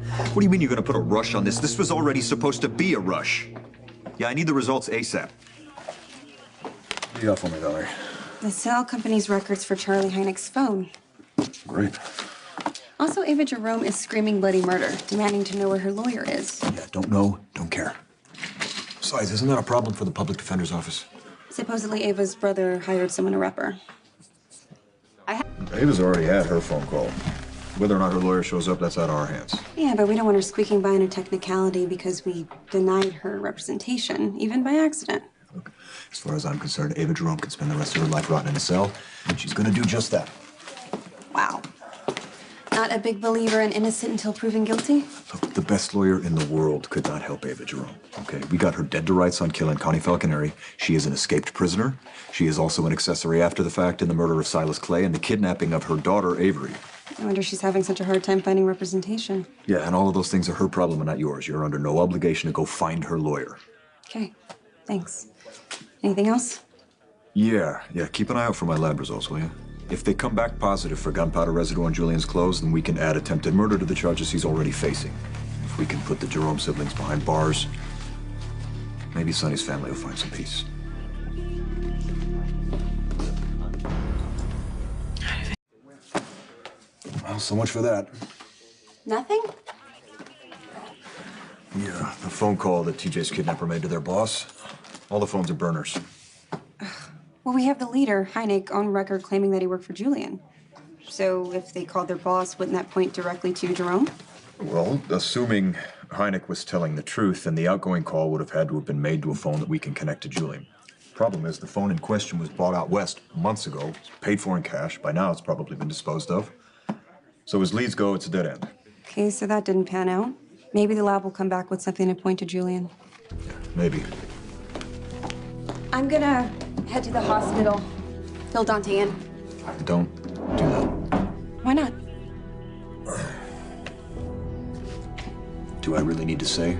What do you mean you're gonna put a rush on this? This was already supposed to be a rush. Yeah, I need the results ASAP. What do you got for me, Valerie? The cell company's records for Charlie Hynek's phone. Great. Also, Ava Jerome is screaming bloody murder, demanding to know where her lawyer is. Yeah, don't know, don't care. Besides, isn't that a problem for the public defender's office? Supposedly, Ava's brother hired someone to rep her. Ava's already had her phone call. Whether or not her lawyer shows up, that's out of our hands. Yeah, but we don't want her squeaking by on a technicality because we denied her representation, even by accident. Look, as far as I'm concerned, Ava Jerome can spend the rest of her life rotting in a cell, and she's gonna do just that. Wow. Not a big believer in innocent until proven guilty? Look, the best lawyer in the world could not help Ava Jerome, okay? We got her dead to rights on killing Connie Falconeri. She is an escaped prisoner. She is also an accessory after the fact in the murder of Silas Clay and the kidnapping of her daughter, Avery. I wonder she's having such a hard time finding representation. Yeah, and all of those things are her problem and not yours. You're under no obligation to go find her lawyer. Okay, thanks. Anything else? Yeah, keep an eye out for my lab results, will you? If they come back positive for gunpowder residue on Julian's clothes, then we can add attempted murder to the charges he's already facing. If we can put the Jerome siblings behind bars, maybe Sonny's family will find some peace. Well, so much for that. Nothing? Yeah, the phone call that TJ's kidnapper made to their boss. All the phones are burners. Well, we have the leader, Hynek, on record claiming that he worked for Julian. So if they called their boss, wouldn't that point directly to Jerome? Well, assuming Hynek was telling the truth, then the outgoing call would have had to have been made to a phone that we can connect to Julian. Problem is, the phone in question was bought out west months ago, paid for in cash. By now, it's probably been disposed of. So as leads go, it's a dead end. Okay, so that didn't pan out. Maybe the lab will come back with something to point to Julian. Maybe. I'm gonna head to the hospital. Fill Dante in. Don't do that. Why not? Do I really need to say?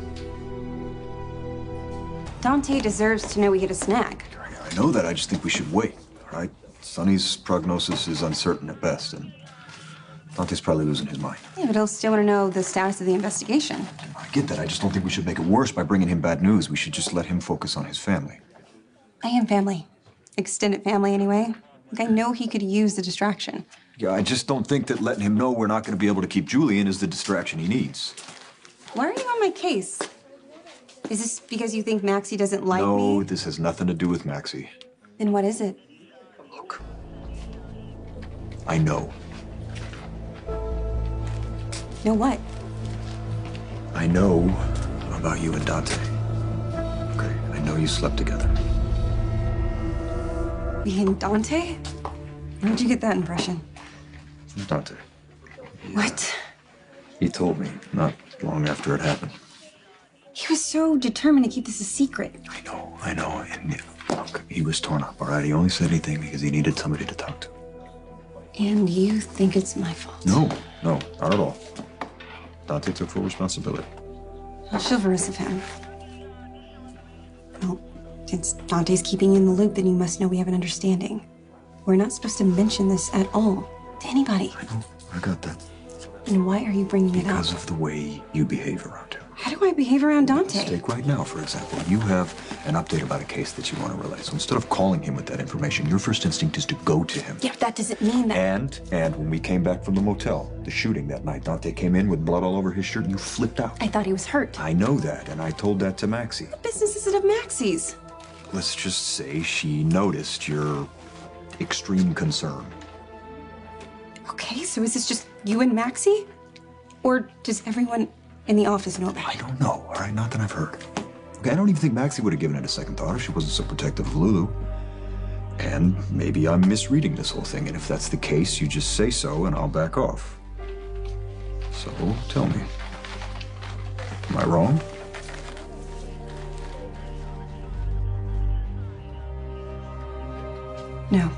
Dante deserves to know we hit a snag. I know that. I just think we should wait, all right? Sonny's prognosis is uncertain at best, and Dante's probably losing his mind. Yeah, but he'll still want to know the status of the investigation. I get that. I just don't think we should make it worse by bringing him bad news. We should just let him focus on his family. I am family. Extended family, anyway. Like, I know he could use the distraction. Yeah, I just don't think that letting him know we're not going to be able to keep Julian is the distraction he needs. Why are you on my case? Is this because you think Maxie doesn't like me? No, this has nothing to do with Maxie. Then what is it? Look, I know. Know what? I know about you and Dante. Okay, I know you slept together. Me and Dante? Where'd you get that impression? Dante. What? He told me not long after it happened. He was so determined to keep this a secret. I know. And look, he was torn up, all right? He only said anything because he needed somebody to talk to. And you think it's my fault? No, not at all. Dante took full responsibility. How chivalrous of him. Well, since Dante's keeping you in the loop, then you must know we have an understanding. We're not supposed to mention this at all to anybody. I know, I got that. And why are you bringing it up? Because of the way you behave around him. How do I behave around Dante? Let's take right now, for example. You have an update about a case that you want to relay. So instead of calling him with that information, your first instinct is to go to him. Yeah, but that doesn't mean that. And when we came back from the motel, the shooting that night, Dante came in with blood all over his shirt and you flipped out. I thought he was hurt. I know that, and I told that to Maxie. What business is it of Maxie's? Let's just say she noticed your extreme concern. Okay, so is this just you and Maxie? Or does everyone in the office know about I it? don't know, all right? Not that I've heard. Okay, I don't even think Maxie would have given it a second thought if she wasn't so protective of Lulu. And maybe I'm misreading this whole thing, and if that's the case, you just say so and I'll back off. So, tell me. Am I wrong? No.